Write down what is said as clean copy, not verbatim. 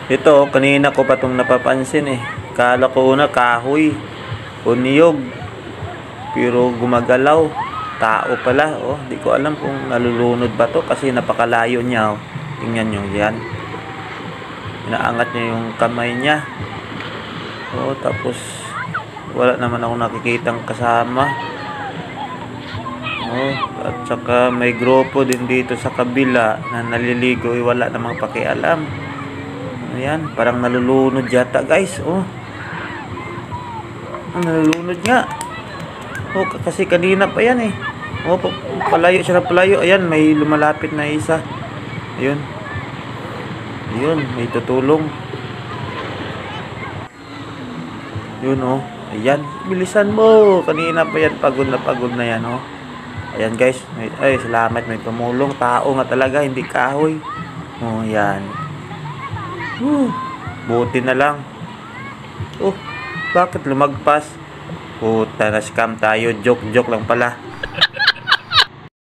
Ito, kanina ko pa itong napapansin eh. Kala ko una kahoy o niyog. Pero gumagalaw. Tao pala. Oh, di ko alam kung nalulunod ba to kasi napakalayo niya. Oh. Tingnan nyo yan. Inaangat niya yung kamay niya. Oh, tapos wala naman ako nakikitang kasama. Oh, at saka may grupo din dito sa kabila na naliligo. Wala namang pakialam. Ayan, parang nalulunod yata guys. Oh, nalulunod nga. Oh, kasi kanina pa yan eh. Oh, palayo siya na palayo. Ayan, may lumalapit na isa. Ayun. Ayun, may tutulong. Yun oh. Ayan, bilisan mo. Kanina pa yan, pagod na yan oh. Ayan guys. Ay, salamat, may tumulong. Tao nga talaga, hindi kahoy. Oh, ayan. Buti na lang. Oh, bakit lumagpas? Puta, na-scam tayo. Joke lang pala.